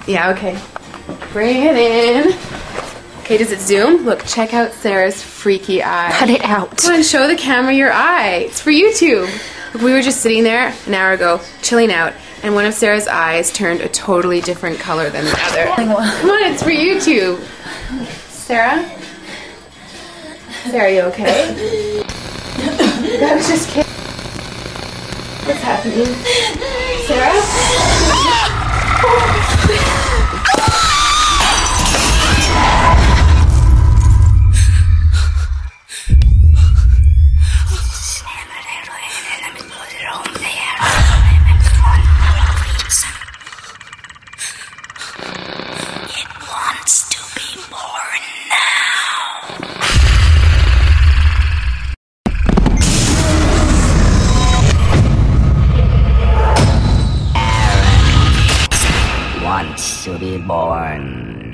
Yeah, okay. Bring it in. Okay, does it zoom? Look, check out Sarah's freaky eye. Cut it out. Come on, show the camera your eye. It's for YouTube. Look, we were just sitting there an hour ago, chilling out, and one of Sarah's eyes turned a totally different color than the other. Come on, it's for YouTube. Sarah? Sarah, you okay? I was just kidding. What's happening? Sarah? It wants to be born now. Aaron wants to be born